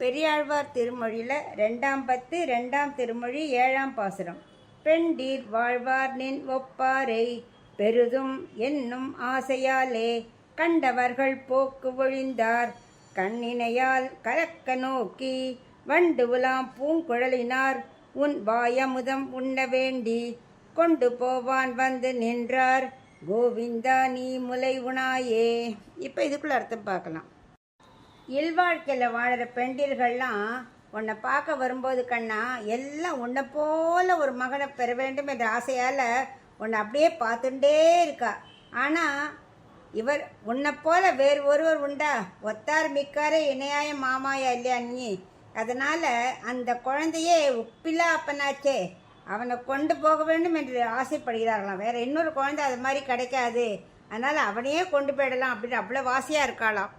பெரியாழ்வார் திருமொழியில் 2ஆம் பத்து 2ஆம் திருமொழி 7ஆம் பாசுரம். பெண்டீர் வாழ்வார் நின் ஒப்பாரை பெருதும் என்னும் ஆசையாலே கண்டவர்கள் போக்கு ஒழிந்தார் கண்ணினையால் கலக்க நோக்கி வண்டு உலாம் பூங்குழலினார் உன் வாயமுதம் உண்ண வேண்டி கொண்டு போவான் வந்து நின்றார் கோவிந்தா நீ முலை உணாயே. இப்போ இதுக்குள்ள அர்த்தம் பார்க்கலாம். இல்வாழ்க்கையில் வாழற பெண்டிர்கள்லாம் உன்னை பார்க்க வரும்போது கண்ணா எல்லாம் உன்னை போல ஒரு மகனை பெற வேண்டும் என்ற ஆசையால் உன்னை அப்படியே பார்த்துட்டே இருக்கா. ஆனால் இவர் உன்னை போல வேறு ஒருவர் உண்டா? ஒத்தார் மிக்காரே இணையாய மாமாயா இல்லையா நீ? அதனால் அந்த குழந்தையே உப்பில்லா அப்பனாச்சே, அவனை கொண்டு போக வேண்டும் என்று ஆசைப்படுகிறார்களாம். வேறு இன்னொரு குழந்தை அது மாதிரி கிடைக்காது, அதனால் அவனையே கொண்டு போயிடலாம் அப்படின்னு அவ்வளோ வாசியாக இருக்காளாம்.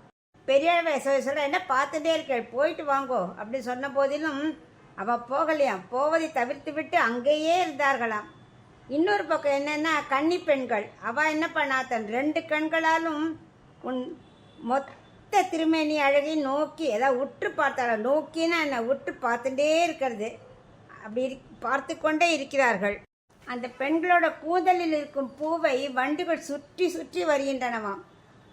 பெரியாழ்வார் சொல்ல என்ன பார்த்துட்டே இருக்க, போயிட்டு வாங்கோ அப்படின்னு சொன்ன போதிலும் அவள் போகலையாம். போவதை தவிர்த்து விட்டு அங்கேயே இருந்தார்களாம். இன்னொரு பக்கம் என்னென்னா கன்னி பெண்கள், அவள் என்ன பண்ணா, தன் 2 கண்களாலும் உன் மொத்த திருமேனி அழகை நோக்கி ஏதாவது உற்று பார்த்தாள. நோக்கினா என்ன, உற்று பார்த்துட்டே இருக்கிறது, அப்படி பார்த்து கொண்டே இருக்கிறார்கள். அந்த பெண்களோட கூந்தலில் இருக்கும் பூவை வண்டுகள் சுற்றி சுற்றி வருகின்றனவாம்.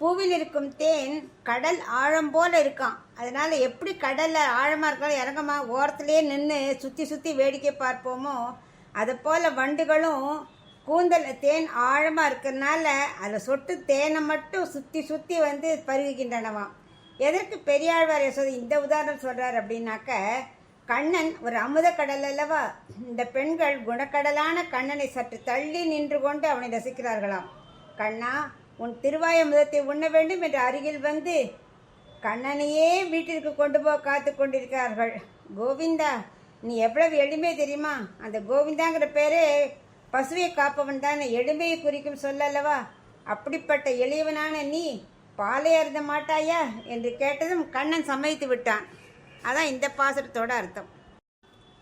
பூவில் இருக்கும் தேன் கடல் ஆழம் போல இருக்கான். அதனால் எப்படி கடலில் ஆழமாக இருக்காலும் இறங்கமா ஓரத்துலேயே நின்று சுற்றி சுற்றி வேடிக்கை பார்ப்போமோ, அதை போல் வண்டுகளும் கூந்தல் தேன் ஆழமாக இருக்கிறதுனால அதில் சொட்டு தேனை மட்டும் சுற்றி சுற்றி வந்து பருகுகின்றனவாம். எதற்கு பெரியாழ்வார் யசோதை இந்த உதாரணம் சொல்கிறார் அப்படின்னாக்க, கண்ணன் ஒரு அமுத கடல் அல்லவா. இந்த பெண்கள் குணக்கடலான கண்ணனை சற்று தள்ளி நின்று கொண்டு அவனை ரசிக்கிறார்களாம். கண்ணா உன் திருவாய முதத்தை உண்ண வேண்டும் என்று அருகில் வந்து கண்ணனையே வீட்டிற்கு கொண்டு போக காத்து கொண்டிருக்கிறார்கள். கோவிந்தா நீ எவ்வளவு எளிமை தெரியுமா? அந்த கோவிந்தாங்கிற பேரே பசுவை காப்பவன் தானே, எளிமையை குறிக்கும் சொல்லல்லவா. அப்படிப்பட்ட எளியவனான நீ பாலை அருந்த மாட்டாயா என்று கேட்டதும் கண்ணன் சம்மதித்து விட்டான். அதான் இந்த பாசுரத்தோட அர்த்தம்.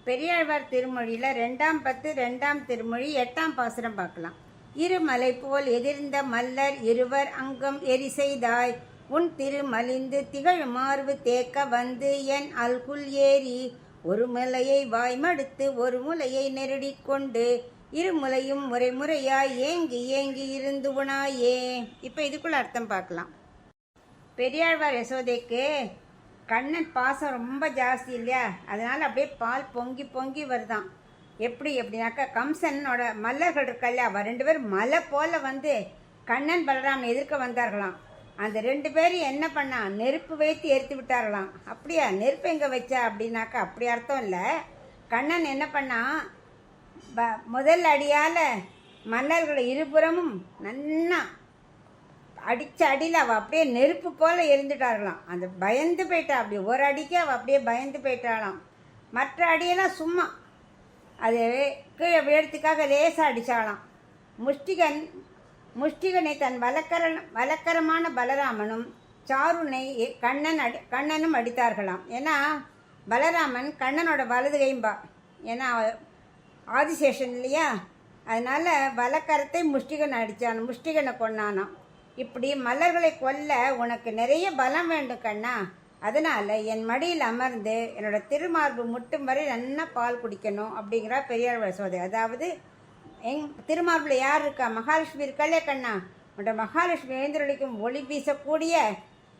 பெரியாழ்வார் திருமொழியில் 2ஆம் பத்து 2ஆம் திருமொழி 8ஆம் பாசுரம் பார்க்கலாம். இருமலை போல் எதிர்ந்த மல்லர் இருவர் அங்கம் எரி செய்தாய் உன் திருமலிந்து திகழ் மார்பு தேக்க வந்து என் அல்குல் ஏறி ஒரு முலையை வாய்மடுத்து ஒரு முலையை நெருடி கொண்டு இருமுலையும் முறை முறையாய் ஏங்கி ஏங்கி இருந்து உணாயே. இப்போ இதுக்குள்ள அர்த்தம் பார்க்கலாம். பெரியாழ்வார் யசோதைக்கு கண்ணன் பாசம் ரொம்ப ஜாஸ்தி இல்லையா, அதனால் அப்படியே பால் பொங்கி பொங்கி வருதான். எப்படினாக்கா கம்சனோட மல்லர்கள் இருக்கல்ல, அவள் 2 பேரும் மலை போல வந்து கண்ணன் பலராமன் எதிர்க்க வந்தார்களாம். அந்த 2 பேரும் என்ன பண்ணா, நெருப்பு வைத்து எரித்து விட்டார்களாம். அப்படியா, நெருப்பு எங்கே வச்சா அப்படின்னாக்கா அப்படி அர்த்தம் இல்லை. கண்ணன் என்ன பண்ணா, முதல் அடியால் மல்லர்கள் இருபுறமும் நன்னா அடித்த அடியில் அவள் அப்படியே நெருப்பு போல் எரிந்துட்டார்களாம். அந்த பயந்து போயிட்டா, அப்படி ஒரு அடிக்கு அவள் அப்படியே பயந்து போயிட்டாளாம். மற்ற அடியெல்லாம் சும்மா அது கீழே விழத்துக்காக லேசாக அடித்தாளாம். முஷ்டிகனை தன் வலக்கரமான பலராமனும் சாருனை கண்ணனும் அடித்தார்களாம். ஏன்னா பலராமன் கண்ணனோட வலது கைம்பா, ஏன்னா ஆதிசேஷன் இல்லையா, அதனால் வலக்கரத்தை முஷ்டிகனை கொன்னானாம். இப்படி மலர்களை கொல்ல உனக்கு நிறைய பலம் வேண்டும் கண்ணா, அதனால் என் மடியில் அமர்ந்து என்னோட திருமார்பு முட்டும் வரை நல்லா பால் குடிக்கணும் அப்படிங்கிறா பெரியாழ்வார் யசோதை. அதாவது திருமார்பில் யார் இருக்கா? மகாலட்சுமி இருக்காளே கண்ணா, உன்னோட மகாலட்சுமி எழுந்தருளிக்கும் ஒளி வீசக்கூடிய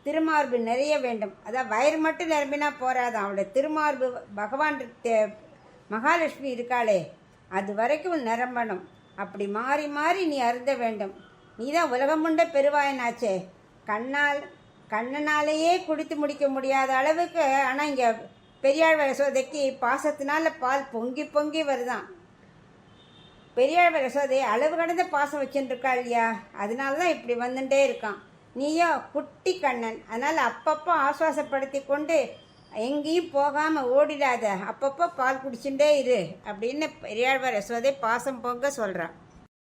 திருமார்பு நிறைய வேண்டும். அதான் வயிறு மட்டும் நிரம்பினா போராதான், அவளோட திருமார்பு பகவான் மகாலட்சுமி இருக்காளே அது வரைக்கும் நிரம்பணும். அப்படி மாறி மாறி நீ அருந்த வேண்டும். நீ தான் உலகமுண்ட பெருவாயனாச்சே. கண்ணனாலேயே குடித்து முடிக்க முடியாத அளவுக்கு. ஆனால் இங்கே பெரியாழ்வார் யசோதைக்கு பாசத்தினால பால் பொங்கி பொங்கி வருதான். பெரியாழ்வார் யசோதை அளவு கடந்த பாசம் வச்சுருக்கா இல்லையா, அதனால தான் இப்படி வந்துட்டே இருக்கான். நீயோ குட்டி கண்ணன், அதனால் அப்பப்போ ஆசுவாசப்படுத்தி கொண்டு எங்கேயும் போகாமல் ஓடிடாத, அப்பப்போ பால் குடிச்சுட்டே இரு அப்படின்னு பெரியாழ்வார் யசோதை பாசம் பொங்க சொல்கிறான்.